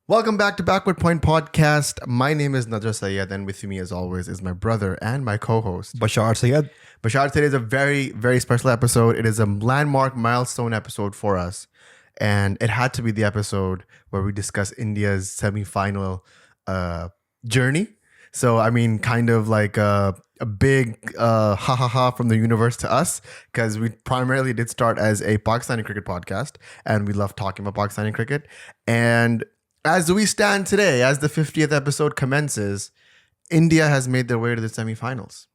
Welcome back to Backward Point Podcast. My name is Nadra Sayed, and with me, as always, is my brother and my co-host, Bashar Sayed. Bashar. Today is a very, very special episode. It is a landmark milestone episode for us, and it had to be the episode where we discuss India's semi-final journey. So, I mean, kind of like a big ha from the universe to us, because we primarily did start as a Pakistani cricket podcast, and we love talking about Pakistani cricket. And as we stand today, as the 50th episode commences, India has made their way to the semifinals.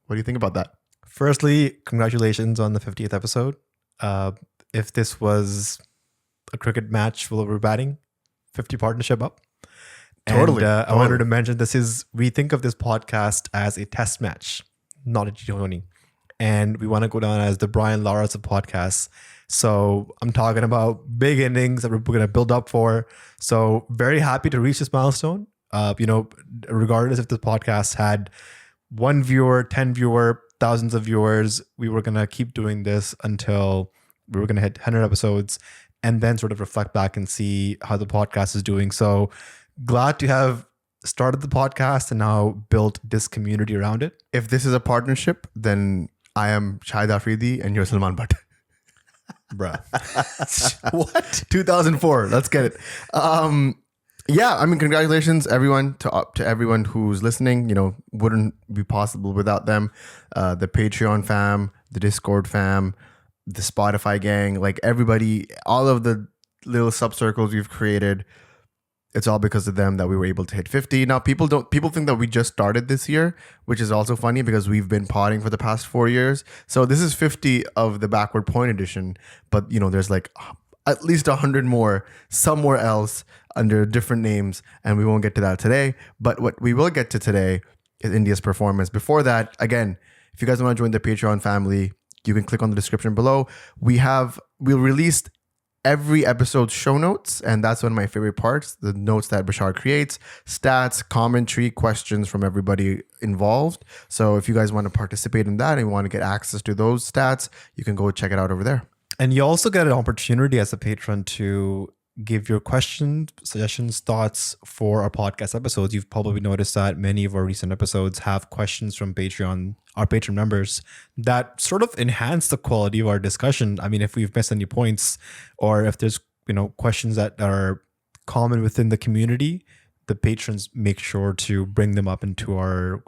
What do you think about that? Firstly, congratulations on the 50th episode. If this was a cricket match full of batting, 50 partnership up. Totally. And I wanted to mention we think of this podcast as a test match, not a T20. And we want to go down as the Brian Lara's of podcasts. So I'm talking about big innings that we're going to build up for. So very happy to reach this milestone. Regardless if the podcast had 1 viewer, 10 viewer, thousands of viewers, we were going to keep doing this until we were going to hit 100 episodes and then sort of reflect back and see how the podcast is doing. So glad to have started the podcast and now built this community around it. If this is a partnership, then I am Shahid Afridi and you're Salman Bhatt. Bruh. What? 2004. Let's get it. Yeah, I mean, congratulations, everyone, to everyone who's listening. You know, wouldn't be possible without them. The Patreon fam, the Discord fam, the Spotify gang, like everybody, all of the little subcircles we've created. It's all because of them that we were able to hit 50. Now, people think that we just started this year, which is also funny because we've been podding for the past 4 years. So this is 50 of the Backward Point edition, but you know, there's like at least 100 more somewhere else under different names, and we won't get to that today. But what we will get to today is India's performance. Before that, again, if you guys want to join the Patreon family, you can click on the description below. We'll release every episode's show notes, and that's one of my favorite parts, the notes that Bashar creates, stats, commentary, questions from everybody involved. So if you guys want to participate in that and you want to get access to those stats, you can go check it out over there. And you also get an opportunity as a patron to give your questions, suggestions, thoughts for our podcast episodes. You've probably noticed that many of our recent episodes have questions from our patron members that sort of enhance the quality of our discussion. I mean, if we've missed any points or if there's, questions that are common within the community, the patrons make sure to bring them up into our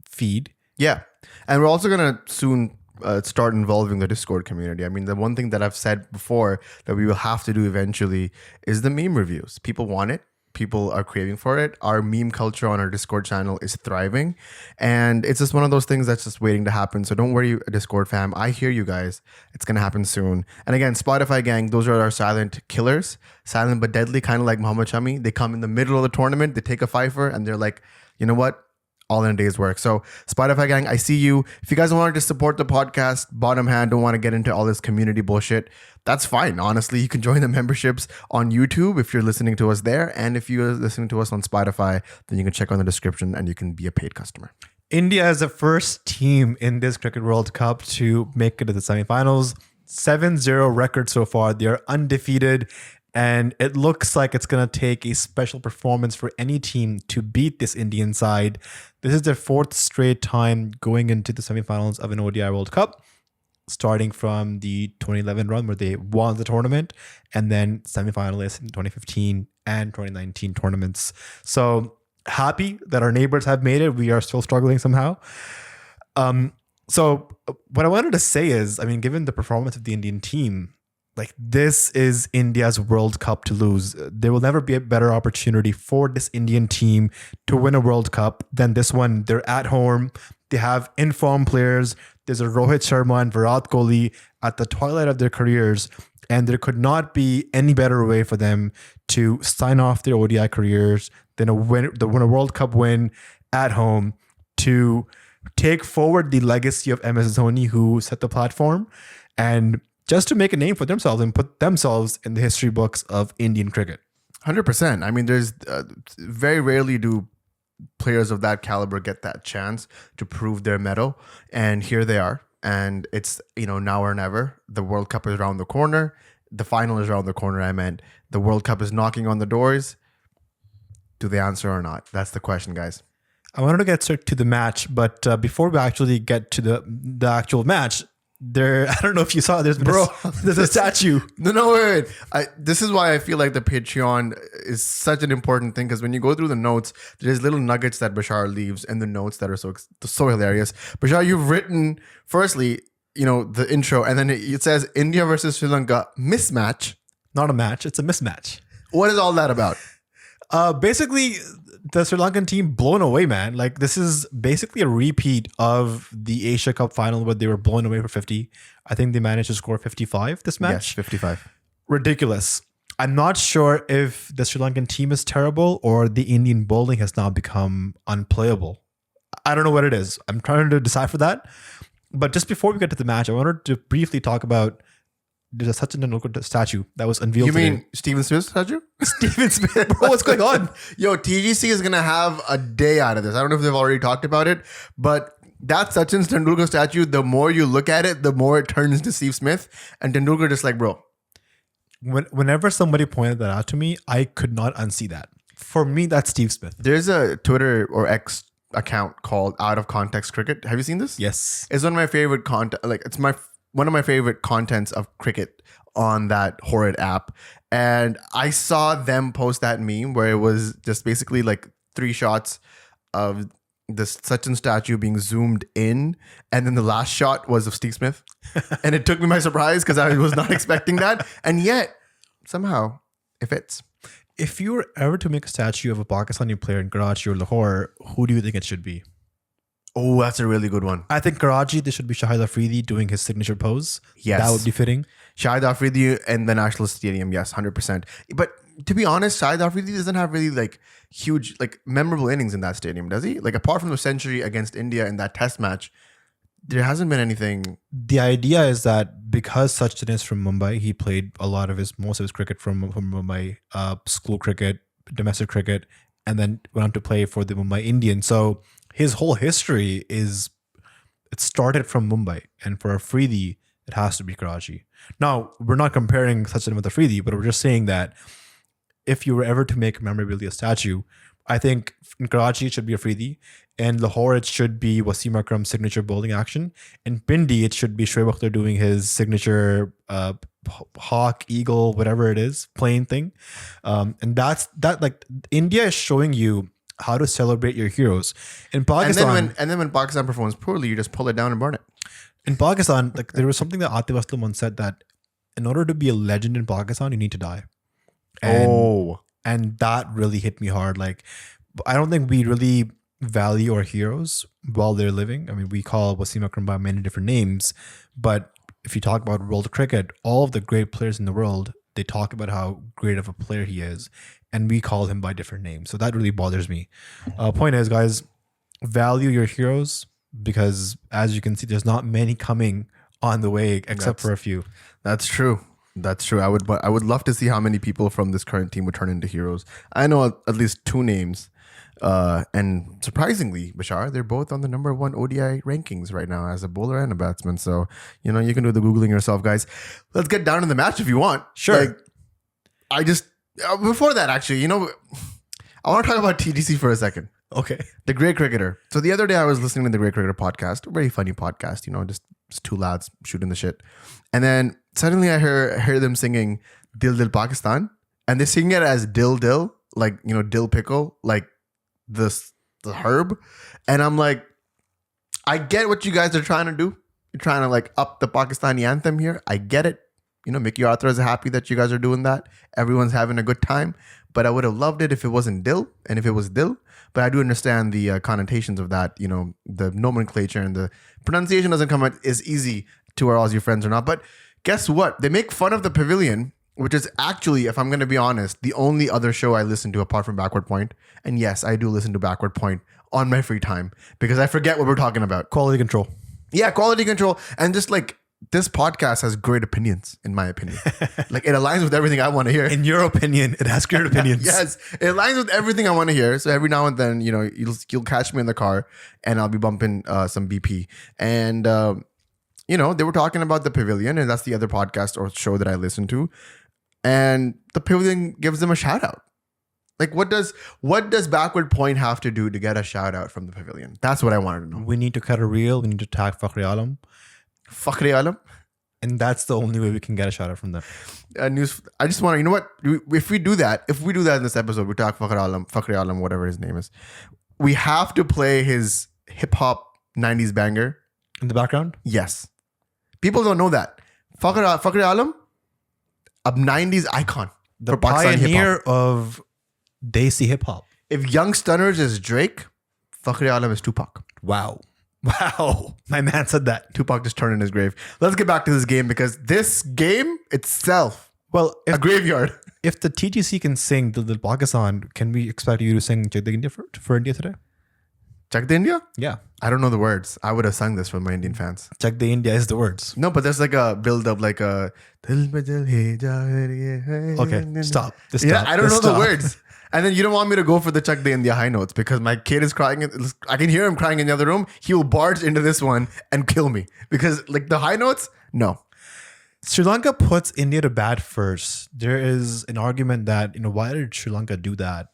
feed. Yeah. And we're also going to soon start involving the Discord community. I mean, the one thing that I've said before that we will have to do eventually is the meme reviews. People want it. People are craving for it. Our meme culture on our Discord channel is thriving. And it's just one of those things that's just waiting to happen. So don't worry, Discord fam. I hear you guys. It's going to happen soon. And again, Spotify gang, those are our silent killers. Silent but deadly, kind of like Muhammad Shami. They come in the middle of the tournament. They take a fifer and they're like, you know what? All in a day's work. So Spotify gang, I see you. If you guys wanted to support the podcast, bottom hand, don't want to get into all this community bullshit, that's fine. Honestly, you can join the memberships on YouTube if you're listening to us there. And if you're listening to us on Spotify, then you can check on the description and you can be a paid customer. India is the first team in this Cricket World Cup to make it to the semifinals. 7-0 record so far. They're undefeated. And it looks like it's going to take a special performance for any team to beat this Indian side. This is their 4th straight time going into the semifinals of an ODI World Cup, starting from the 2011 run where they won the tournament and then semifinalists in 2015 and 2019 tournaments. So happy that our neighbors have made it. We are still struggling somehow. So what I wanted to say is, I mean, given the performance of the Indian team, like, this is India's World Cup to lose. There will never be a better opportunity for this Indian team to win a World Cup than this one. They're at home. They have informed players. There's a Rohit Sharma and Virat Kohli at the twilight of their careers. And there could not be any better way for them to sign off their ODI careers than a World Cup win at home to take forward the legacy of MS Dhoni, who set the platform, and just to make a name for themselves and put themselves in the history books of Indian cricket. 100%. I mean, there's very rarely do players of that caliber get that chance to prove their mettle. And here they are. And it's, now or never. The World Cup is around the corner. The final is around the corner. I meant The World Cup is knocking on the doors. Do they answer or not? That's the question, guys. I wanted to get straight to the match, but before we actually get to the actual match, I don't know if you saw, there's a statue. No, wait. This is why I feel like the Patreon is such an important thing, because when you go through the notes, there's little nuggets that Bashar leaves in the notes that are so hilarious. Bashar, you've written, firstly, the intro, and then it says India versus Sri Lanka mismatch. Not a match, it's a mismatch. What is all that about? Basically, the Sri Lankan team blown away, man. Like, this is basically a repeat of the Asia Cup final where they were blown away for 50. I think they managed to score 55 this match. Yes, 55. Ridiculous. I'm not sure if the Sri Lankan team is terrible or the Indian bowling has now become unplayable. I don't know what it is. I'm trying to decipher that. But just before we get to the match, I wanted to briefly talk about there's a Sachin Tendulkar statue that was unveiled today. You mean Stephen Smith's statue? Stephen Smith, bro, what's going on? Yo, TGC is going to have a day out of this. I don't know if they've already talked about it, but that Sachin Tendulkar statue, the more you look at it, the more it turns to Steve Smith. And Tendulkar just like, bro. Whenever somebody pointed that out to me, I could not unsee that. For me, that's Steve Smith. There's a Twitter or X account called Out of Context Cricket. Have you seen this? Yes. It's one of my favorite content. Like, it's one of my favorite contents of cricket on that horrid app. And I saw them post that meme where it was just basically like 3 shots of this Sachin statue being zoomed in. And then the last shot was of Steve Smith. And it took me by surprise because I was not expecting that. And yet, somehow, it fits. If you were ever to make a statue of a Pakistani player in Karachi or Lahore, who do you think it should be? Oh, that's a really good one. I think Karachi, there should be Shahid Afridi doing his signature pose. Yes. That would be fitting. Shahid Afridi in the National Stadium. Yes, 100%. But to be honest, Shahid Afridi doesn't have really like huge, like memorable innings in that stadium, does he? Like apart from the century against India in that test match, there hasn't been anything. The idea is that because Sachin is from Mumbai, he played most of his cricket from Mumbai, school cricket, domestic cricket, and then went on to play for the Mumbai Indians. So his whole history it started from Mumbai, and for Afridi, it has to be Karachi. Now, we're not comparing Sachin with Afridi, but we're just saying that if you were ever to make a memorabilia statue, I think in Karachi, it should be Afridi. In Lahore, it should be Wasim Akram's signature bowling action. In Pindi, it should be Shoaib Akhtar doing his signature hawk, eagle, whatever it is, plane thing. And that like India is showing you how to celebrate your heroes. In Pakistan, And then when Pakistan performs poorly, you just pull it down and burn it. In Pakistan, like there was something that Atif Aslam once said that in order to be a legend in Pakistan, you need to die. And that really hit me hard. Like, I don't think we really value our heroes while they're living. I mean, we call Wasim Akram by many different names, but if you talk about world cricket, all of the great players in the world, they talk about how great of a player he is, and we call him by different names. So that really bothers me. Point is, guys, value your heroes, because as you can see, there's not many coming on the way except for a few. That's true. That's true. I would love to see how many people from this current team would turn into heroes. I know at least 2 names. And surprisingly, Bashar, they're both on the number 1 ODI rankings right now as a bowler and a batsman. So, you can do the Googling yourself, guys. Let's get down to the match if you want. Sure. Before that, actually, I want to talk about TDC for a second. Okay. The Great Cricketer. So the other day I was listening to the Great Cricketer podcast, a very funny podcast, just 2 lads shooting the shit. And then suddenly I hear them singing Dil Dil Pakistan, and they sing it as Dil Dil, like, dill pickle, like the herb. And I'm like, I get what you guys are trying to do. You're trying to like up the Pakistani anthem here. I get it. Mickey Arthur is happy that you guys are doing that. Everyone's having a good time. But I would have loved it if it wasn't Dil and if it was Dil. But I do understand the connotations of that. The nomenclature and the pronunciation doesn't come out as easy to our Aussie friends or not. But guess what? They make fun of the Pavilion, which is actually, if I'm going to be honest, the only other show I listen to apart from Backward Point. And yes, I do listen to Backward Point on my free time because I forget what we're talking about. Quality control. Yeah, quality control. And just like, this podcast has great opinions, in my opinion. Like, it aligns with everything I want to hear. In your opinion, it has great opinions. Yes, it aligns with everything I want to hear. So every now and then, you'll catch me in the car and I'll be bumping some BP. And, they were talking about the Pavilion, and that's the other podcast or show that I listen to. and the pavilion gives them a shout out. Like, what does Backward Point have to do to get a shout out from the pavilion? That's what I wanted to know. We need to cut a reel. We need to tag Fakhri Alam. Fakhri Alam? And that's the only way we can get a shout out from them. News. I just want to, you know what? If we do that in this episode, we talk Fakhri Alam, whatever his name is. We have to play his hip hop 90s banger. In the background? Yes. People don't know that. Fakhri Alam, a 90s icon. The pioneer of Desi hip hop. If Young Stunners is Drake, Fakhri Alam is Tupac. Wow. My man said that. Tupac just turned in his grave. Let's get back to this game because this game itself, a graveyard. If the TGC can sing Dil Dil Pakistan, can we expect you to sing Chak De India for India today? Chak De India? Yeah. I don't know the words. I would have sung this for my Indian fans. Chak De India is the words. No, but there's like a build up, like a. Okay, stop. Yeah, I don't know the words. And then you don't want me to go for the Chak De India high notes because my kid is crying. I can hear him crying in the other room. He will barge into this one and kill me because like the high notes, no. Sri Lanka puts India to bat first. There is an argument that, why did Sri Lanka do that?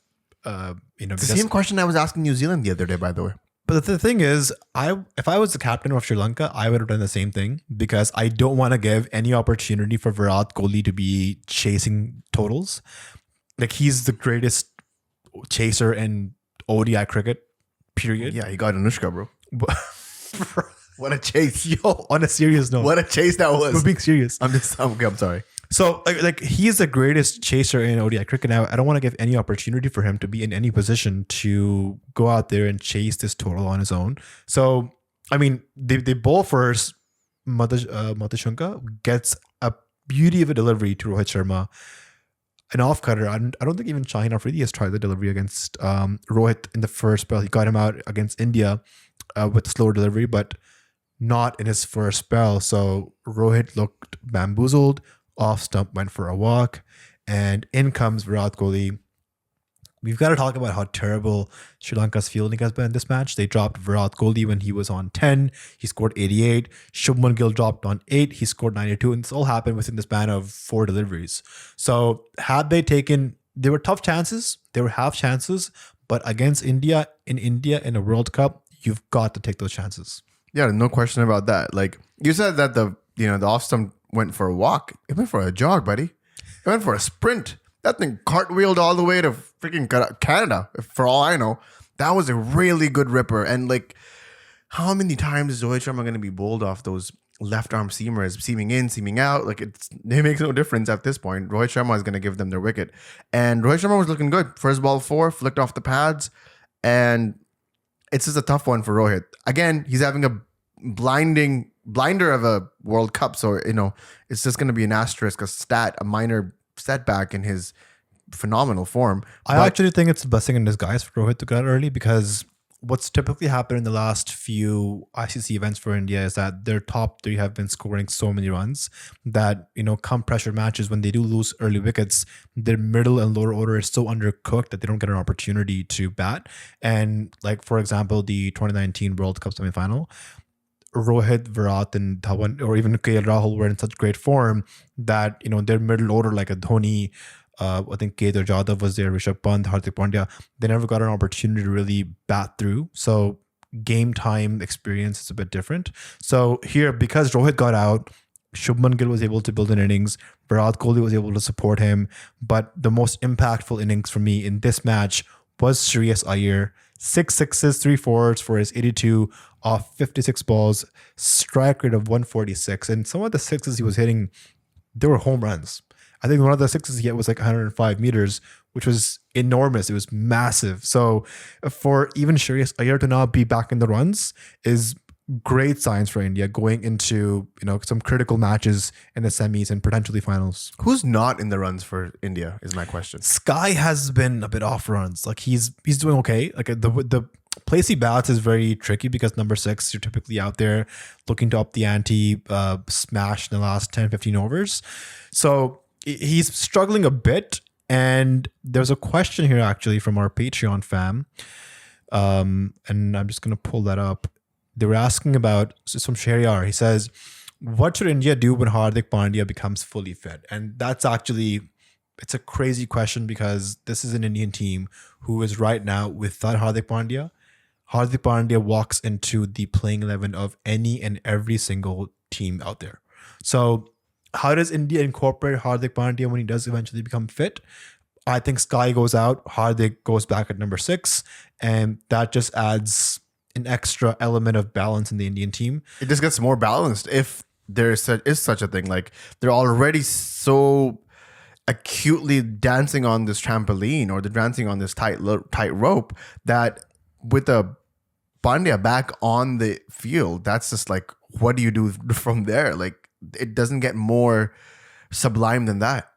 The same question I was asking New Zealand the other day, by the way. But the thing is, if I was the captain of Sri Lanka, I would have done the same thing because I don't want to give any opportunity for Virat Kohli to be chasing totals. Like, he's the greatest chaser in ODI cricket, period. Yeah, he got Anushka, bro. What a chase. Yo, on a serious note. What a chase that was. We're being serious. I'm sorry. So, like he's the greatest chaser in ODI cricket now. I don't want to give any opportunity for him to be in any position to go out there and chase this total on his own. So, I mean, they bowl first. Matashunka gets a beauty of a delivery to Rohit Sharma. An off cutter. I don't think even Shaheen Afridi has tried the delivery against Rohit in the first spell. He got him out against India with a slower delivery, but not in his first spell. So Rohit looked bamboozled. Off stump went for a walk, and in comes Virat Kohli. We've got to talk about how terrible Sri Lanka's fielding has been in this match. They dropped Virat Kohli when he was on 10. He scored 88. Shubman Gill dropped on 8. He scored 92. And this all happened within the span of 4 deliveries. So had they taken, they were tough chances. They were half chances. But against India in a World Cup, you've got to take those chances. Yeah, no question about that. Like you said that the off stump went for a walk. It went for a jog, buddy. It went for a sprint. That thing cartwheeled all the way to freaking Canada, for all I know. That was a really good ripper. And like, how many times is Rohit Sharma going to be bowled off those left arm seamers, seaming in, seaming out? Like, it makes no difference at this point. Rohit Sharma is going to give them their wicket. And Rohit Sharma was looking good. First ball 4, flicked off the pads. And it's just a tough one for Rohit. Again, he's having a blinder of a World Cup. So, it's just going to be an asterisk, a minor setback in his phenomenal form. I actually think it's a blessing in disguise for Rohit to get out early because what's typically happened in the last few ICC events for India is that their top 3 have been scoring so many runs that, come pressure matches, when they do lose early wickets, their middle and lower order is so undercooked that they don't get an opportunity to bat. And like, for example, the 2019 World Cup semi-final, Rohit, Virat, and Dhawan, or even KL Rahul were in such great form that, their middle order, like a Dhoni, I think Kedar Jadhav was there, Rishabh Pant, Hardik Pandya, they never got an opportunity to really bat through. So game time experience is a bit different. So here, because Rohit got out, Shubman Gill was able to build an innings. Virat Kohli was able to support him. But the most impactful innings for me in this match was Shreyas Iyer. 6 sixes, 3 fours for his 82 off 56 balls, strike rate of 146. And some of the sixes he was hitting, they were home runs. I think one of the sixes he hit was like 105 meters, which was enormous. It was massive. So for even Shreyas Iyer to now be back in the runs is great signs for India going into, some critical matches in the semis and potentially finals. Who's not in the runs for India is my question. Sky has been a bit off runs. Like he's doing okay. Like the place he bats is very tricky because number 6, you're typically out there looking to up the ante, smash in the last 10, 15 overs. So he's struggling a bit. And there's a question here actually from our Patreon fam. And I'm just going to pull that up. They were asking about, it's from Shehryar. He says, what should India do when Hardik Pandya becomes fully fit? And that's actually it's a crazy question because this is an Indian team who is right now without Hardik Pandya. Hardik Pandya walks into the playing 11 of any and every single team out there. So how does India incorporate Hardik Pandya when he does eventually become fit? I think Sky goes out, Hardik goes back at number 6, and that just adds an extra element of balance in the Indian team. It just gets more balanced if there is such a thing. Like they're already so acutely dancing on this trampoline or they're dancing on this tight rope that with a Pandya back on the field, that's just like, what do you do from there? Like it doesn't get more sublime than that.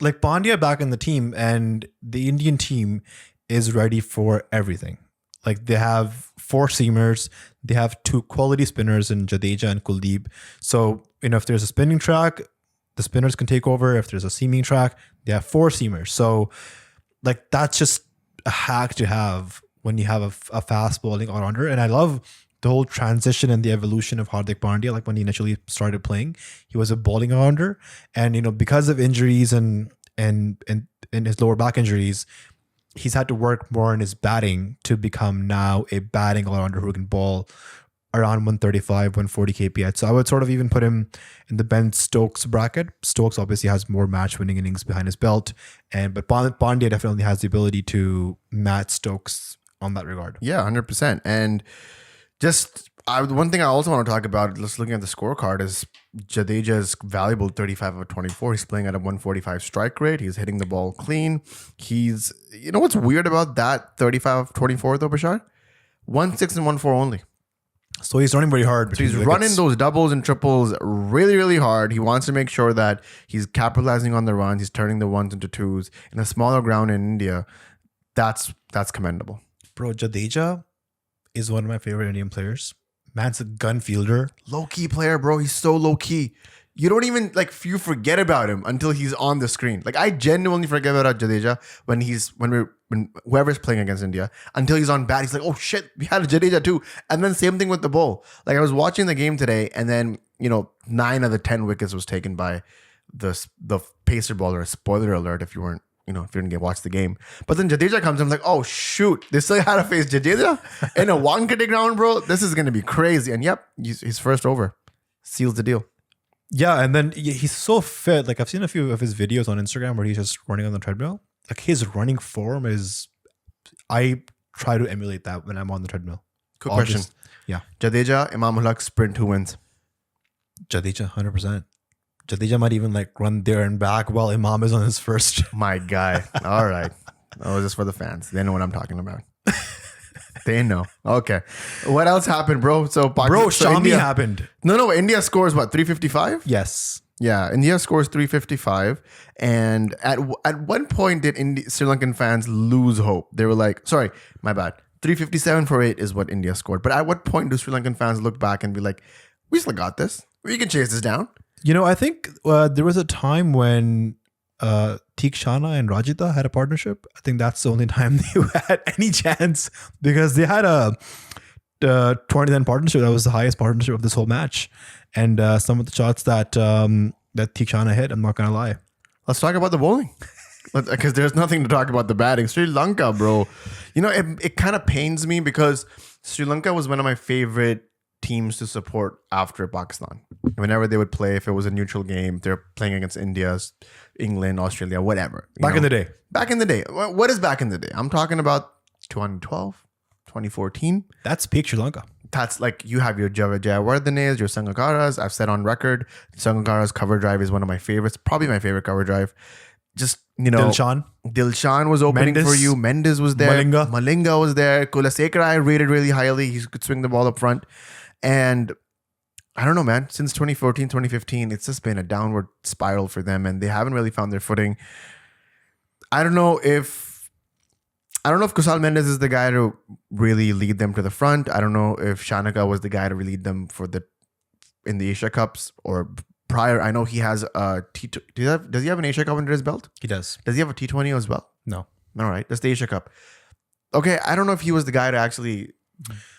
Like Pandya back in the team, and the Indian team is ready for everything. Like they have 4 seamers, they have 2 quality spinners in Jadeja and Kuldeep. So, if there's a spinning track, the spinners can take over. If there's a seaming track, they have 4 seamers. So, like that's just a hack to have when you have a fast bowling all-rounder. And I love the whole transition and the evolution of Hardik Pandya. Like when he initially started playing, he was a bowling all-rounder, and because of injuries and his lower back injuries, he's had to work more on his batting to become now a batting all-rounder who can bowl around 135, 140 kph. So I would sort of even put him in the Ben Stokes bracket. Stokes obviously has more match-winning innings behind his belt, but Pandya definitely has the ability to match Stokes on that regard. Yeah, 100%. And just one thing I also want to talk about, just looking at the scorecard, is Jadeja's valuable 35 of 24. He's playing at a 145 strike rate. He's hitting the ball clean. He's, what's weird about that 35 of 24 though, Bashar? 1-6 and 1-4 only. So he's running very hard. So he's running those doubles and triples really, really hard. He wants to make sure that he's capitalizing on the runs. He's turning the 1s into 2s in a smaller ground in India. That's commendable. Bro, Jadeja is one of my favorite Indian players. Man's a gun fielder. Low-key player, bro. He's so low-key. You don't even, you forget about him until he's on the screen. Like, I genuinely forget about Jadeja when whoever's playing against India, until he's on bat. He's like, oh shit, we had a Jadeja too. And then same thing with the bowl. Like, I was watching the game today, and then, 9 of the 10 wickets was taken by the pacer bowler. Spoiler alert if you weren't, if you didn't watch the game. But then Jadeja comes, I'm like, oh shoot, they still had to face Jadeja in a Wankhede ground, bro. This is going to be crazy. And yep, he's first over. Seals the deal. Yeah, and then he's so fit. Like I've seen a few of his videos on Instagram where he's just running on the treadmill. Like his running form is, I try to emulate that when I'm on the treadmill. Quick question. Yeah. Jadeja, Imam Ulaq sprint, who wins? Jadeja, 100%. Jadeja might even run there and back while Imam is on his first. My guy. All right. Oh, just for the fans. They know what I'm talking about. They know. Okay. What else happened, bro? Shami happened. No. India scores what? 355? Yes. Yeah. India scores 355. And at one point did Sri Lankan fans lose hope? They were like, sorry, my bad. 357 for 8 is what India scored. But at what point do Sri Lankan fans look back and be like, we still got this. We can chase this down. I think there was a time when Theekshana and Rajita had a partnership. I think that's the only time they had any chance, because they had a 2010 partnership that was the highest partnership of this whole match. And some of the shots that Theekshana hit, I'm not going to lie. Let's talk about the bowling. Because there's nothing to talk about the batting. Sri Lanka, bro. It kind of pains me because Sri Lanka was one of my favorite teams to support after Pakistan. Whenever they would play, if it was a neutral game, they're playing against India, England, Australia, whatever. Back in the day. Back in the day. What is back in the day? I'm talking about 2012, 2014. That's peak Sri Lanka. That's like, you have your Jayawardhanes, your Sangakaras. I've said on record, Sangakara's cover drive is one of my favorites, probably my favorite cover drive. Just, Dilshan was opening for you. Mendes was there. Malinga was there. Kulasekara I rated really highly. He could swing the ball up front. And I don't know, man, since 2014, 2015, it's just been a downward spiral for them, and they haven't really found their footing. I don't know if Kusal Mendes is the guy to really lead them to the front. I don't know if Shanaka was the guy to lead them in the Asia Cups or prior. I know he has a T20. Does he have an Asia Cup under his belt? He does. Does he have a T20 as well? No. All right. That's the Asia Cup. Okay. I don't know if he was the guy to actually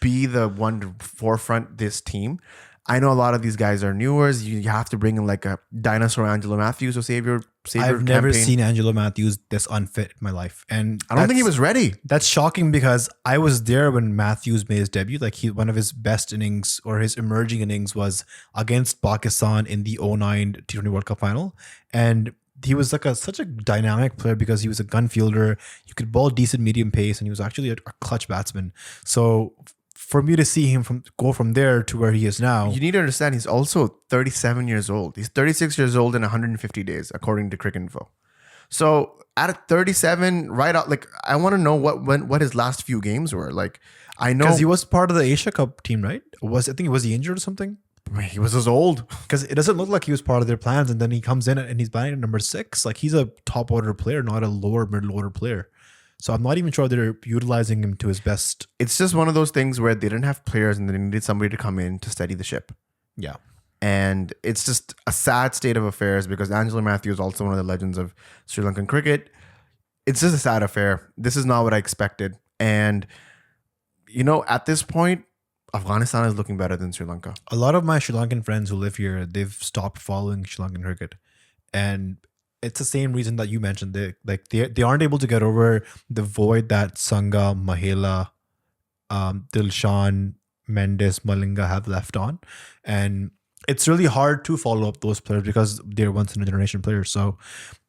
be the one to forefront this team. I know a lot of these guys are newers. You have to bring in like a dinosaur Angelo Matthews to save your I've never campaign. seen Angelo Matthews this unfit in my life. And I don't think he was ready. That's shocking because I was there when Matthews made his debut. Like one of his best innings or his emerging innings was against Pakistan in the 09 T20 World Cup final. And he was like such a dynamic player because he was a gun fielder. You could bowl decent medium pace and he was actually a clutch batsman. So for me to see him go from there to where he is now. You need to understand he's also 37 years old. He's 36 years old in 150 days, according to Cricket Info. So at 37, right out, like I want to know what his last few games were. Like I know because he was part of the Asia Cup team, right? Was he injured or something? He was as old. Because it doesn't look like he was part of their plans, and then he comes in and he's batting at number 6. Like he's a top order player, not a lower middle order player. So I'm not even sure they're utilizing him to his best. It's just one of those things where they didn't have players and they needed somebody to come in to steady the ship. Yeah. And it's just a sad state of affairs because Angelo Matthews is also one of the legends of Sri Lankan cricket. It's just a sad affair. This is not what I expected. And, you know, at this point, Afghanistan is looking better than Sri Lanka. A lot of my Sri Lankan friends who live here, they've stopped following Sri Lankan cricket. And it's the same reason that you mentioned. They aren't able to get over the void that Sangha, Mahela, Dilshan, Mendes, Malinga have left on. And it's really hard to follow up those players because they're once in a generation players. So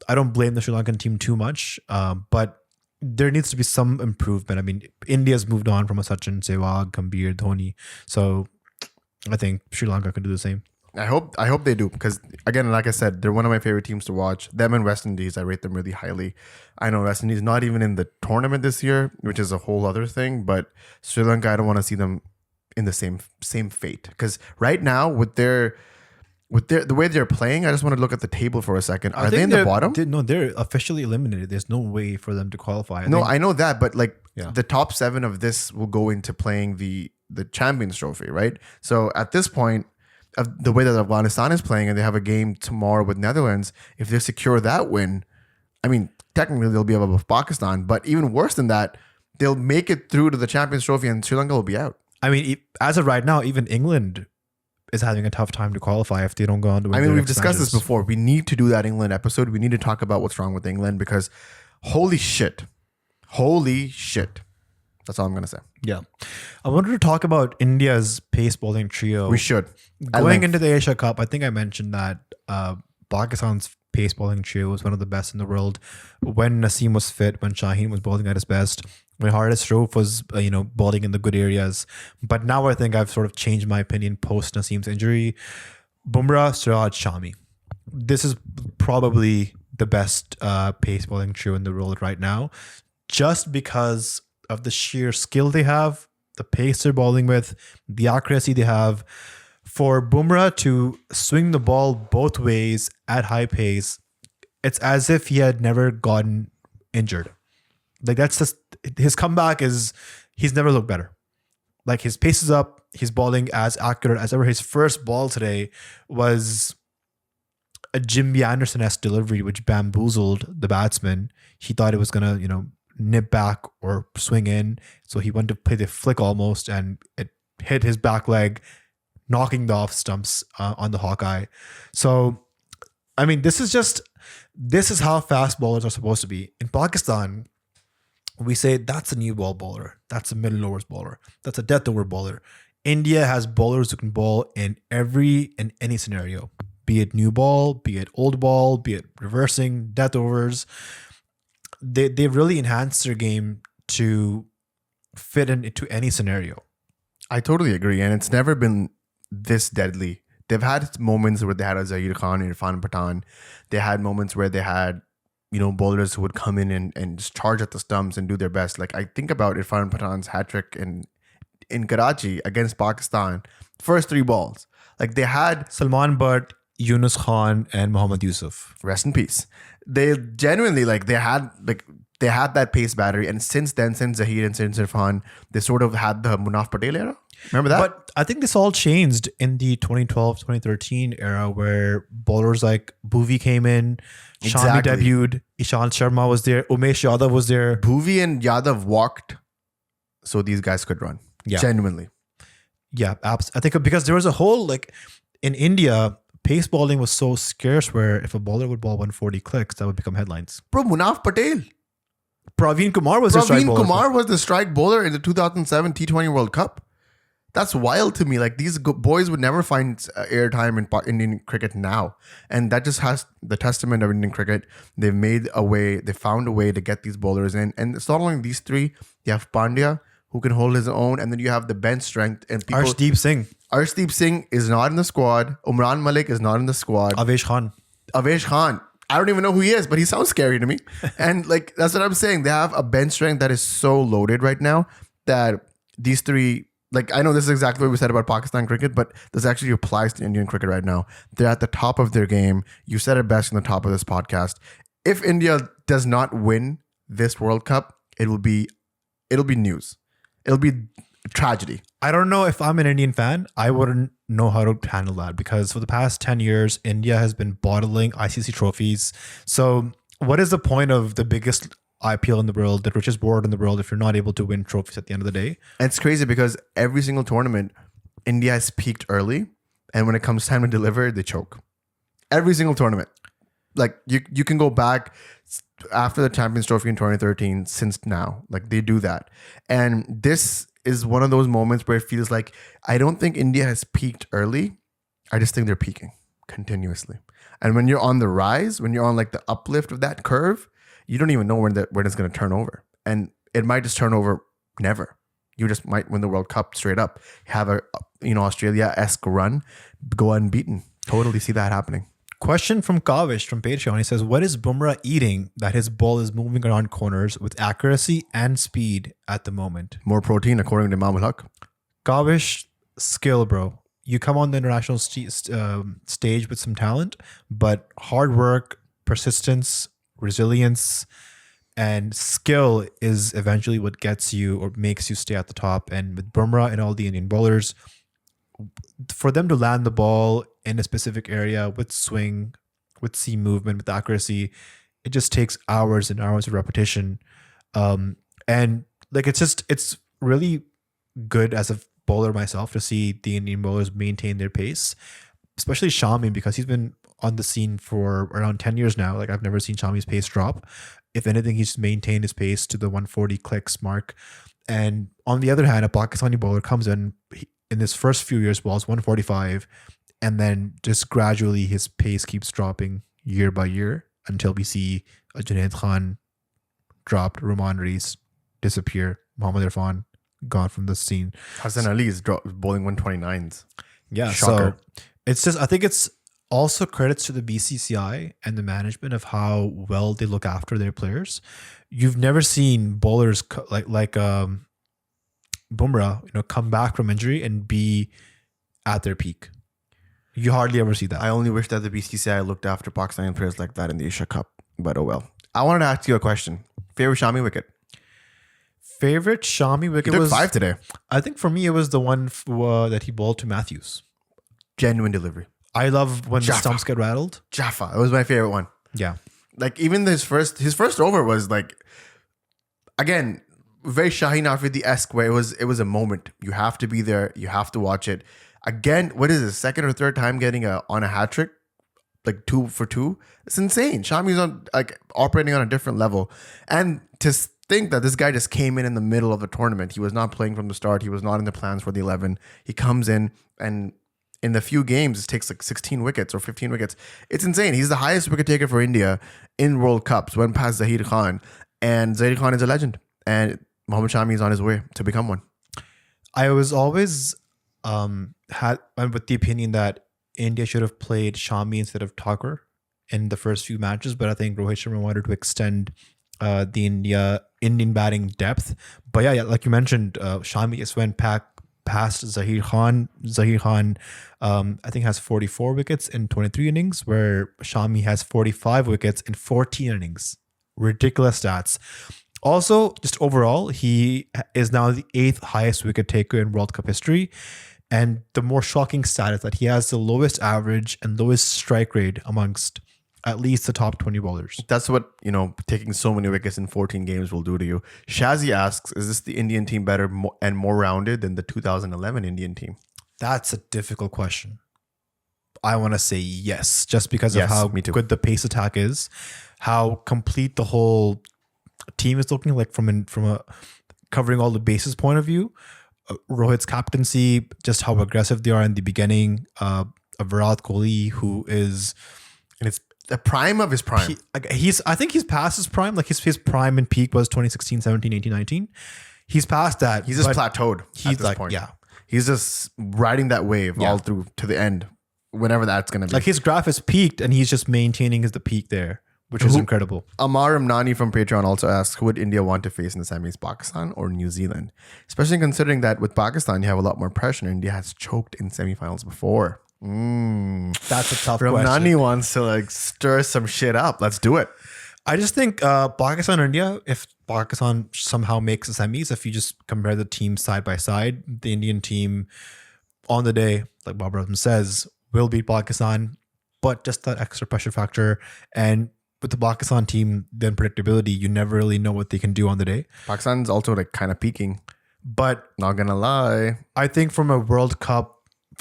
I don't blame the Sri Lankan team too much. But there needs to be some improvement. I mean, India's moved on from a Sachin, Sehwag, Gambhir, Dhoni. So I think Sri Lanka can do the same. I hope they do because, again, like I said, they're one of my favorite teams to watch. Them and West Indies, I rate them really highly. I know West Indies not even in the tournament this year, which is a whole other thing. But Sri Lanka, I don't want to see them in the same fate because right now with the way they're playing, I just want to look at the table for a second. Are they in the bottom? No, they're officially eliminated. There's no way for them to qualify. I know that, but like the top 7 of this will go into playing the Champions Trophy, right? So at this point, of the way that Afghanistan is playing, and they have a game tomorrow with Netherlands, if they secure that win, I mean, technically they'll be above Pakistan, but even worse than that, they'll make it through to the Champions Trophy and Sri Lanka will be out. I mean, as of right now, even England is having a tough time to qualify if they don't go on to win. I mean, we've discussed this before. We need to do that England episode. We need to talk about what's wrong with England because holy shit. That's all I'm going to say. Yeah. I wanted to talk about India's pace bowling trio. We should. Going into the Asia Cup, I think I mentioned that Pakistan's pace bowling trio was one of the best in the world. When Naseem was fit, when Shaheen was bowling at his best, when Haris Rauf was bowling in the good areas. But now I think I've sort of changed my opinion post Naseem's injury. Bumrah, Siraj, Shami. This is probably the best pace bowling trio in the world right now, just because of the sheer skill they have, the pace they're bowling with, the accuracy they have. For Bumrah to swing the ball both ways at high pace, it's as if he had never gotten injured. Like that's just his comeback is he's never looked better. Like his pace is up, he's bowling as accurate as ever. His first ball today was a Jimmy Anderson-esque delivery, which bamboozled the batsman. He thought it was gonna, nip back or swing in. So he went to play the flick almost and it hit his back leg, knocking the off stumps on the Hawkeye. So, I mean, this is how fast bowlers are supposed to be. In Pakistan, we say that's a new ball bowler. That's a middle overs bowler. That's a death over bowler. India has bowlers who can bowl in any scenario, be it new ball, be it old ball, be it reversing, death overs. They've really enhanced their game to fit into any scenario. I totally agree. And it's never been this deadly. They've had moments where they had a Zaheer Khan and Irfan Pathan. They had moments where they had, bowlers who would come in and just charge at the stumps and do their best. Like I think about Irfan Pathan's hat trick in Karachi against Pakistan. First 3 balls. Like they had Salman Butt, Yunus Khan, and Mohammad Yusuf. Rest in peace. They genuinely they had that pace battery, and since then, since Zaheer and since Irfan, they sort of had the Munaf Patel era. Remember that? But I think this all changed in the 2012-2013 era where bowlers like Bhuvi came in, Shami debuted, Ishant Sharma was there, Umesh Yadav was there. Bhuvi and Yadav walked so these guys could run. Yeah. Genuinely. Yeah, I think because there was a whole like in India, pace bowling was so scarce where if a bowler would bowl 140 clicks, that would become headlines. Bro, Munaf Patel. Praveen Kumar was a strike Praveen bowler. Kumar was the strike bowler in the 2007 T20 World Cup. That's wild to me. Like these boys would never find airtime in Indian cricket now, and that just has the testament of Indian cricket. They've made a way. They found a way to get these bowlers in, and it's not only these three. You have Pandya who can hold his own, and then you have the bench strength and people. Arshdeep Singh. Arshdeep Singh is not in the squad. Umran Malik is not in the squad. Avesh Khan. Avesh Khan. I don't even know who he is, but he sounds scary to me. And like that's what I'm saying. They have a bench strength that is so loaded right now that these three. Like, I know this is exactly what we said about Pakistan cricket, but this actually applies to Indian cricket right now. They're at the top of their game. You said it best in the top of this podcast. If India does not win this World Cup, it'll be news. It'll be tragedy. I don't know if I'm an Indian fan. I wouldn't know how to handle that because for the past 10 years, India has been bottling ICC trophies. So what is the point of the biggest IPL in the world, the richest board in the world, if you're not able to win trophies at the end of the day? And it's crazy because every single tournament, India has peaked early. And when it comes time to deliver, they choke. Every single tournament. Like you can go back after the Champions Trophy in 2013 since now. Like they do that. And this is one of those moments where it feels like I don't think India has peaked early. I just think they're peaking continuously. And when you're on the rise, when you're on like the uplift of that curve, you don't even know when it's going to turn over. And it might just turn over never. You just might win the World Cup straight up. Have a Australia-esque run, go unbeaten. Totally see that happening. Question from Kavish from Patreon. He says, what is Bumrah eating that his ball is moving around corners with accuracy and speed at the moment? More protein, according to Mahmoud Haq. Kavish, skill, bro. You come on the international stage with some talent, but hard work, persistence, resilience, and skill is eventually what gets you or makes you stay at the top. And with Bumrah and all the Indian bowlers, for them to land the ball in a specific area with swing, with seam movement, with accuracy, it just takes hours and hours of repetition. And like it's really good as a bowler myself to see the Indian bowlers maintain their pace, especially Shami, because he's been on the scene for around 10 years now. Like I've never seen Shami's pace drop. If anything, he's maintained his pace to the 140 clicks mark. And on the other hand, a Pakistani bowler comes in his first few years bowls 145, and then just gradually his pace keeps dropping year by year until we see a Junaid Khan dropped, Rahman Rees disappear, Mohammad Irfan gone from the scene. Hassan Ali is bowling 129s. Yeah, Shocker. so it's just, I think it's also credits to the BCCI and the management of how well they look after their players. You've never seen bowlers like Bumrah, come back from injury and be at their peak. You hardly ever see that. I only wish that the BCCI looked after Pakistani players like that in the Asia Cup, but oh well. I wanted to ask you a question. Favorite Shami wicket? Favorite Shami wicket He took was 5 today. I think for me it was the one that he bowled to Matthews. Genuine delivery. I love when the Jaffa. stumps get rattled. Jaffa. It was my favorite one. Yeah. Like even his first over was like, again, very Shaheen Afridi-esque where it was a moment. You have to be there. You have to watch it. Again, what is this? Second or third time getting on a hat trick, like 2 for 2. It's insane. Shami's operating on a different level, and to think that this guy just came in the middle of the tournament. He was not playing from the start. He was not in the plans for the 11. He comes in and in the few games, it takes like 16 wickets or 15 wickets. It's insane. He's the highest wicket taker for India in World Cups, went past Zahir Khan, and Zahir Khan is a legend, and Mohammad Shami is on his way to become one. I was always had with the opinion that India should have played Shami instead of Thakur in the first few matches, but I think Rohit Sharma wanted to extend the Indian batting depth. But yeah, like you mentioned, Shami just went past Zahir Khan. Zahir Khan, I think, has 44 wickets in 23 innings, where Shami has 45 wickets in 14 innings. Ridiculous stats. Also, just overall, he is now the 8th highest wicket taker in World Cup history. And the more shocking stat is that he has the lowest average and lowest strike rate amongst at least the top 20 bowlers. That's what, taking so many wickets in 14 games will do to you. Shazzy asks, is this the Indian team better and more rounded than the 2011 Indian team? That's a difficult question. I want to say yes, just because of how good the pace attack is, how complete the whole team is looking like from a covering all the bases point of view. Rohit's captaincy, just how aggressive they are in the beginning. Virat Kohli, who is in the prime of his prime. I think he's past his prime. Like his prime and peak was 2016, 17, 18, 19. He's past that. He's just plateaued at this point. Yeah. He's just riding that wave all through to the end, whenever that's going to be. Like his graph has peaked and he's just maintaining the peak there, which is incredible. Amar Imnani from Patreon also asks, who would India want to face in the semis, Pakistan or New Zealand? Especially considering that with Pakistan, you have a lot more pressure and India has choked in semifinals before. That's a tough question. Nani wants to stir some shit up. Let's do it. I just think Pakistan and India, if Pakistan somehow makes the semis, if you just compare the teams side by side, the Indian team on the day, like Bob Rosen says, will beat Pakistan, but just that extra pressure factor. And with the Pakistan team, the unpredictability, you never really know what they can do on the day. Pakistan's also kind of peaking. But not going to lie, I think from a World Cup,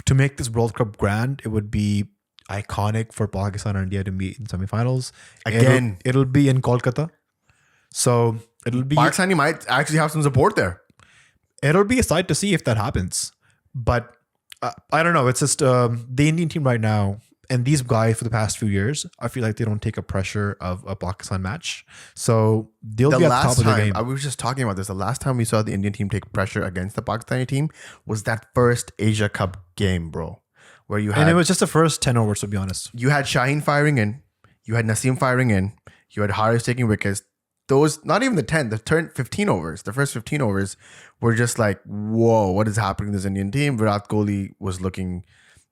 to make this World Cup grand, it would be iconic for Pakistan and India to meet in semifinals. Again, it'll be in Kolkata. So it'll be... Pakistan might actually have some support there. It'll be a sight to see if that happens. But I don't know. It's just the Indian team right now, and these guys for the past few years, I feel like they don't take a pressure of a Pakistan match. So they'll be at the top of the game. I was just talking about this. The last time we saw the Indian team take pressure against the Pakistani team was that first Asia Cup game, bro. Where you had... And it was just the first 10 overs, to be honest. You had Shaheen firing in. You had Naseem firing in. You had Haris taking wickets. Those, not even the 10, the 15 overs, the first 15 overs were just like, whoa, what is happening to this Indian team? Virat Kohli was looking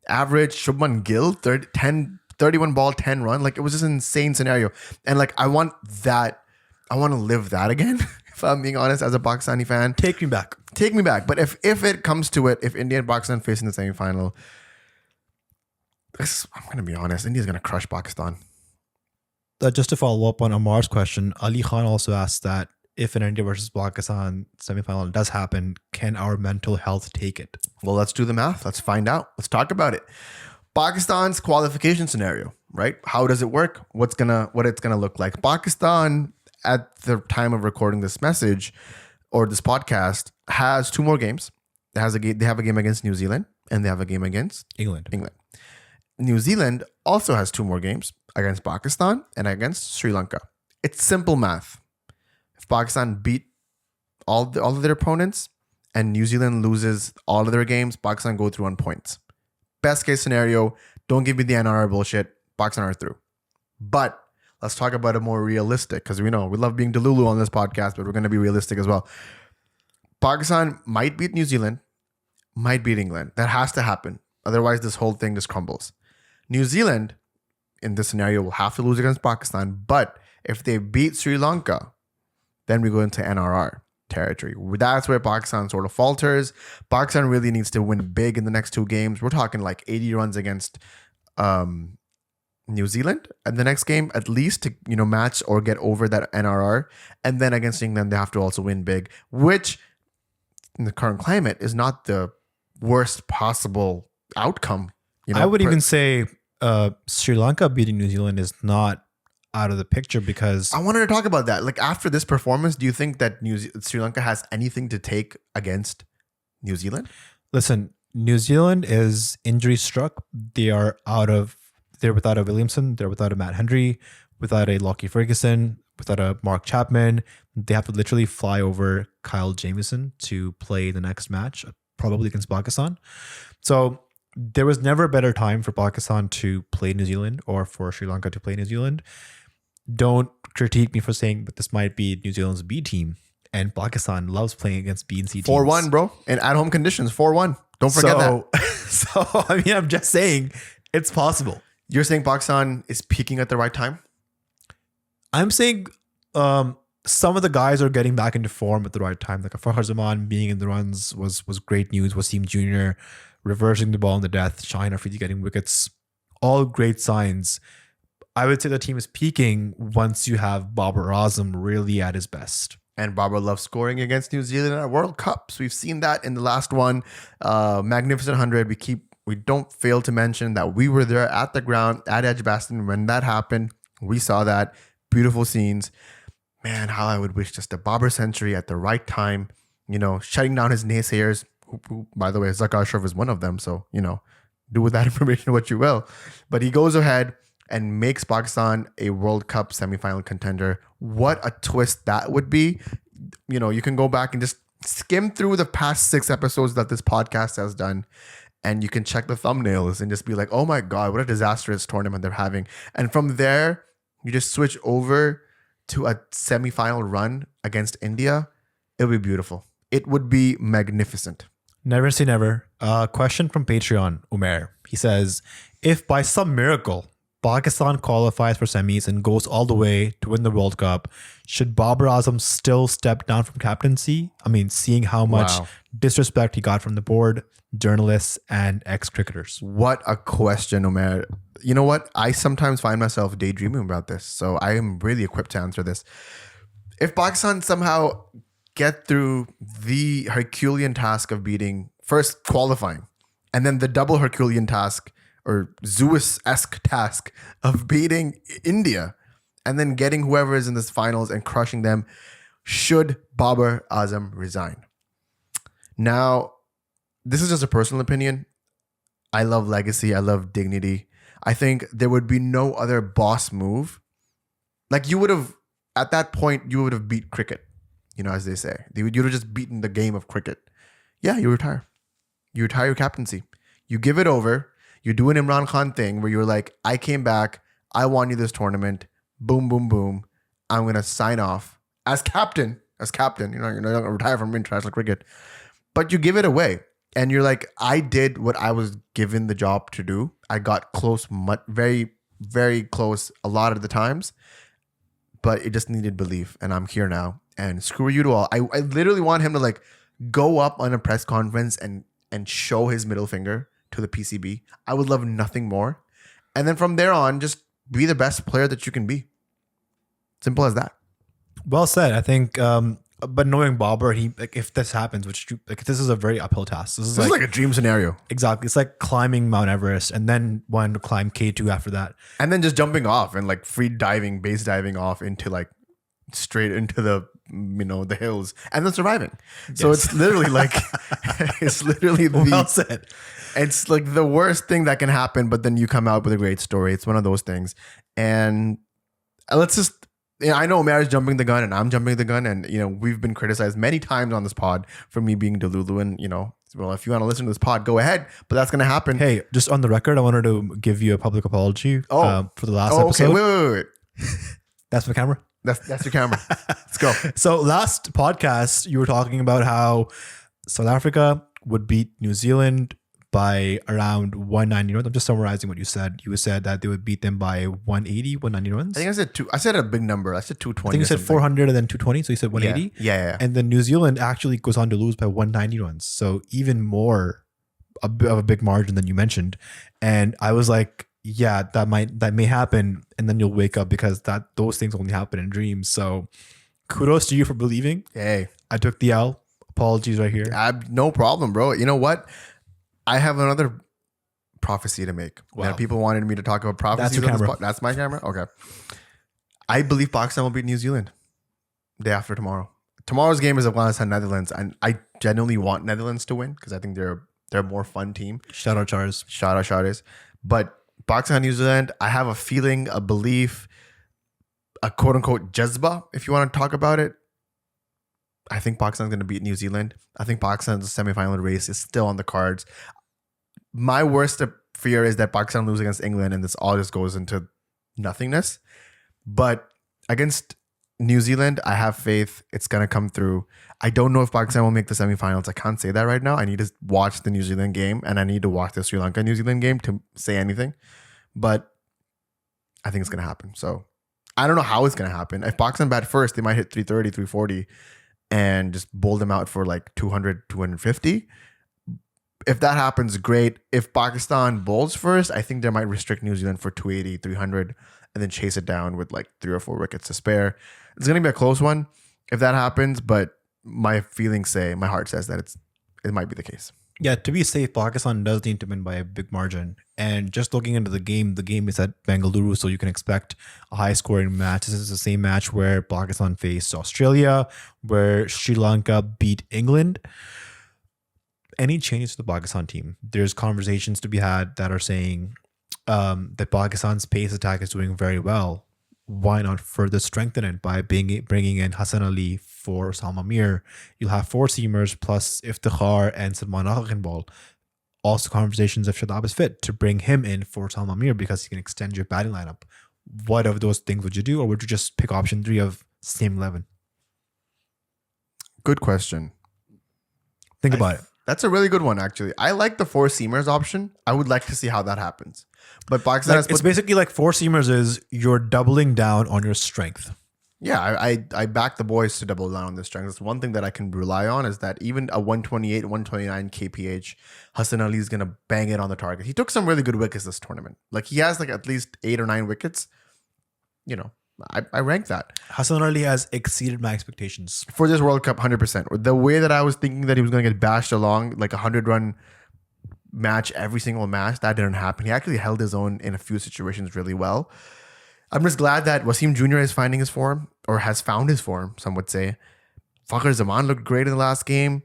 average. Shubman Gill, 31 ball, 10 run. Like, it was just an insane scenario. And I want to live that again, if I'm being honest, as a Pakistani fan. Take me back. But if it comes to it, if India and Pakistan face in the semifinal, I'm going to be honest, India's going to crush Pakistan. Just to follow up on Amar's question, Ali Khan also asked that if an India versus Pakistan semifinal does happen, can our mental health take it? Well, let's do the math. Let's find out. Let's talk about it. Pakistan's qualification scenario, right? How does it work? What it's gonna look like? Pakistan, at the time of recording this message or this podcast, has 2 more games. They have a game against New Zealand and they have a game against England. New Zealand also has 2 more games against Pakistan and against Sri Lanka. It's simple math. If Pakistan beat all of their opponents and New Zealand loses all of their games, Pakistan go through on points. Best case scenario, don't give me the NRR bullshit. Pakistan are through. But let's talk about it more realistic, because we know we love being Delulu on this podcast, but we're going to be realistic as well. Pakistan might beat New Zealand, might beat England. That has to happen. Otherwise, this whole thing just crumbles. New Zealand, in this scenario, will have to lose against Pakistan. But if they beat Sri Lanka, then we go into NRR territory. That's where Pakistan sort of falters. Pakistan really needs to win big in the next 2 games. We're talking 80 runs against New Zealand and the next game, at least to match or get over that NRR. And then against England, they have to also win big, which in the current climate is not the worst possible outcome. I would even say Sri Lanka beating New Zealand is not out of the picture, because I wanted to talk about that. After this performance, do you think that Sri Lanka has anything to take against New Zealand? Listen, New Zealand is injury struck. They're without a Williamson. They're without a Matt Henry, without a Lockie Ferguson, without a Mark Chapman. They have to literally fly over Kyle Jamieson to play the next match, probably against Pakistan. So there was never a better time for Pakistan to play New Zealand or for Sri Lanka to play New Zealand. Don't critique me for saying that this might be New Zealand's B team, and Pakistan loves playing against B and C teams. 4-1, bro. In at-home conditions, 4-1. Don't forget that. So, I'm just saying it's possible. You're saying Pakistan is peaking at the right time? I'm saying some of the guys are getting back into form at the right time. Like Farhad Zaman being in the runs was great news. Wasim Jr. reversing the ball in the death. Shaheen Afridi getting wickets. All great signs. I would say the team is peaking once you have Babar Azam really at his best. And Babar loves scoring against New Zealand at World Cups. We've seen that in the last one. Magnificent 100. We don't fail to mention that we were there at the ground at Edgbaston when that happened. We saw that. Beautiful scenes. Man, how I would wish just a Babar century at the right time, shutting down his naysayers. Who, by the way, Zakir Ashraf is one of them. So, do with that information what you will. But he goes ahead and makes Pakistan a World Cup semifinal contender. What a twist that would be. You can go back and just skim through the past 6 episodes that this podcast has done, and you can check the thumbnails and just be like, oh my God, what a disastrous tournament they're having. And from there, you just switch over to a semifinal run against India. It would be beautiful. It would be magnificent. Never say never. Question from Patreon, Umair. He says, if by some miracle Pakistan qualifies for semis and goes all the way to win the World Cup, should Babar Azam still step down from captaincy? I mean, seeing how much disrespect he got from the board, journalists, and ex-cricketers. What a question, Umair. You know what? I sometimes find myself daydreaming about this, so I am really equipped to answer this. If Pakistan somehow get through the Herculean task of beating, first qualifying, and then the double Herculean task or Zeus-esque task of beating India and then getting whoever is in this finals and crushing them, should Babar Azam resign? Now, this is just a personal opinion. I love legacy. I love dignity. I think there would be no other boss move. Like you would have, at that point, you would have beat cricket, as they say. You would have just beaten the game of cricket. Yeah, you retire. You retire your captaincy. You give it over. You do an Imran Khan thing where you're like, I came back. I won you this tournament. Boom, boom, boom. I'm going to sign off as captain. You're not going to retire from international cricket. But you give it away. And you're like, I did what I was given the job to do. I got close, very, very close a lot of the times. But it just needed belief. And I'm here now. And screw you to all. I literally want him to go up on a press conference and show his middle finger to the PCB. I would love nothing more. And then from there on, just be the best player that you can be. Simple as that. Well said. I think, but knowing Babar, if this happens, this is a very uphill task. This is like a dream scenario. Exactly. It's like climbing Mount Everest and then wanting to climb K2 after that. And then just jumping off and free diving, base diving off into straight into the hills and then surviving. Yes. So it's literally well said. It's the worst thing that can happen, but then you come out with a great story. It's one of those things. And let's just, I know Umair is jumping the gun and I'm jumping the gun. And, we've been criticized many times on this pod for me being Delulu. And, well, if you want to listen to this pod, go ahead. But that's going to happen. Hey, just on the record, I wanted to give you a public apology for the last episode. Okay, wait. That's my camera? That's your camera. Let's go. So last podcast, you were talking about how South Africa would beat New Zealand by around 190 runs. I'm just summarizing what you said. You said that they would beat them by 180, 190 runs. I think I said I said a big number. I said 220. I think you said 400 and then 220. So you said 180. Yeah. And then New Zealand actually goes on to lose by 190 runs. So even more of a big margin than you mentioned. And I was like, yeah, that may happen. And then you'll wake up because those things only happen in dreams. So kudos to you for believing. Hey, I took the L. Apologies right here. No problem, bro. You know what? I have another prophecy to make. Wow. People wanted me to talk about prophecies. That's your camera. That's my camera? Okay. I believe Pakistan will beat New Zealand day after tomorrow. Tomorrow's game is Afghanistan, Netherlands. And I genuinely want Netherlands to win because I think they're a more fun team. Shout out Chars. Shout out Chars. But Pakistan, New Zealand, I have a feeling, a belief, a quote unquote jazba, if you want to talk about it. I think Pakistan's going to beat New Zealand. I think Pakistan's semifinal race is still on the cards. My worst fear is that Pakistan lose against England and this all just goes into nothingness. But against New Zealand, I have faith it's going to come through. I don't know if Pakistan will make the semifinals. I can't say that right now. I need to watch the New Zealand game and I need to watch the Sri Lanka New Zealand game to say anything. But I think it's going to happen. So I don't know how it's going to happen. If Pakistan bat first, they might hit 330, 340 and just bowl them out for 200, 250. if that happens, great. If Pakistan bowls first, I think they might restrict New Zealand for 280, 300, and then chase it down with like 3 or 4 wickets to spare. It's going to be a close one if that happens, but my heart says that it might be the case. Yeah, to be safe, Pakistan does need to win by a big margin. And just looking into the game is at Bengaluru, so you can expect a high-scoring match. This is the same match where Pakistan faced Australia, where Sri Lanka beat England. Any changes to the Pakistan team? There's conversations to be had that are saying that Pakistan's pace attack is doing very well. Why not further strengthen it by bringing in Hassan Ali for Osama Mir? You'll have 4 seamers plus Iftikhar and Salman Agha can bowl. Also conversations if Shadab is fit to bring him in for Osama Mir because he can extend your batting lineup. What of those things would you do, or would you just pick option 3 of same 11? Good question. Think about it. That's a really good one, actually. I like the 4 seamers option. I would like to see how that happens. But Pakistan it's basically like 4 seamers is you're doubling down on your strength. Yeah, I back the boys to double down on their strength. That's one thing that I can rely on is that even a 128, 129 kph, Hassan Ali is going to bang it on the target. He took some really good wickets this tournament. Like he has like at least 8 or 9 wickets. You know, I rank that. Hassan Ali has exceeded my expectations. For this World Cup, 100%. The way that I was thinking that he was going to get bashed along, like a 100-run match every single match, that didn't happen. He actually held his own in a few situations really well. I'm just glad that Wasim Jr. is finding his form, or has found his form, some would say. Fakhar Zaman looked great in the last game.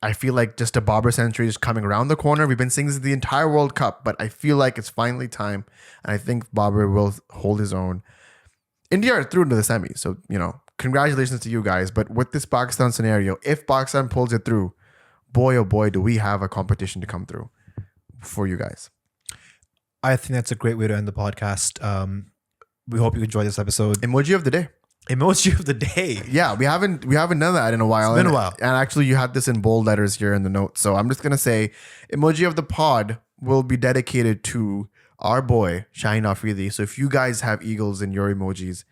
I feel like just a Babar century is coming around the corner. We've been saying this the entire World Cup, but I feel like it's finally time. And I think Babar will hold his own. India are through into the semis. So, you know, congratulations to you guys. But with this Pakistan scenario, if Pakistan pulls it through, boy, oh boy, do we have a competition to come through for you guys. I think that's a great way to end the podcast. We hope you enjoyed this episode. Emoji of the day. Emoji of the day. Yeah, we haven't done that in a while. It's been a while. And actually, you had this in bold letters here in the notes. So I'm just going to say emoji of the pod will be dedicated to our boy, Shaheen Afridi. So if you guys have eagles in your emojis,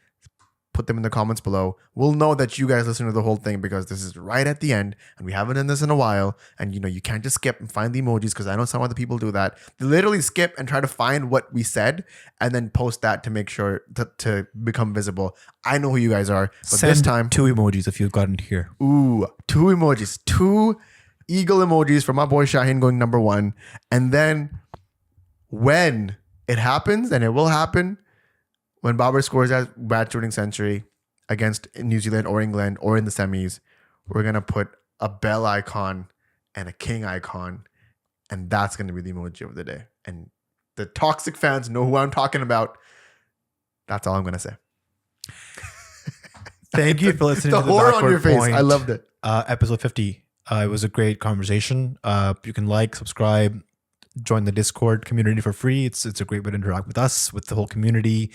put them in the comments below. We'll know that you guys listen to the whole thing because this is right at the end and we haven't done this in a while. And you know, you can't just skip and find the emojis because I know some other people do that. They literally skip and try to find what we said and then post that to make sure to become visible. I know who you guys are, but Send this time 2 emojis if you've gotten here. Ooh, 2 emojis, 2 eagle emojis from my boy Shaheen going number 1. And then when it happens, and it will happen, when Babar scores that match-winning century against New Zealand or England or in the semis, we're going to put a bell icon and a king icon, and that's going to be the emoji of the day. And the toxic fans know who I'm talking about. That's all I'm going to say. Thank you for listening the to the horror Backward on your face. Point, I loved it. Episode 50. It was a great conversation. You can like, subscribe, join the Discord community for free. It's a great way to interact with us, with the whole community.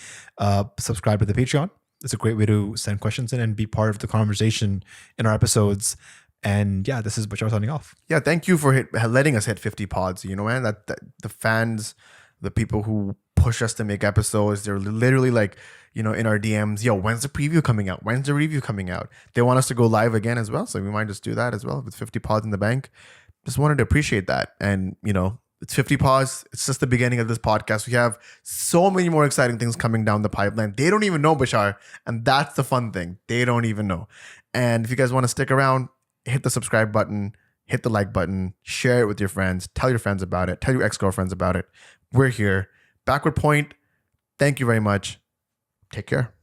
Subscribe to the Patreon. It's a great way to send questions in and be part of the conversation in our episodes. And yeah, this is Bachar signing off. Yeah, thank you for letting us hit 50 pods. You know, man, that the fans, the people who push us to make episodes, they're literally like, you know, in our DMs, yo, when's the preview coming out? When's the review coming out? They want us to go live again as well. So we might just do that as well with 50 pods in the bank. Just wanted to appreciate that. And, you know, it's 50 pods. It's just the beginning of this podcast. We have so many more exciting things coming down the pipeline. They don't even know, Bashar. And that's the fun thing. They don't even know. And if you guys want to stick around, hit the subscribe button, hit the like button, share it with your friends, tell your friends about it, tell your ex-girlfriends about it. We're here. Backward Point, thank you very much. Take care.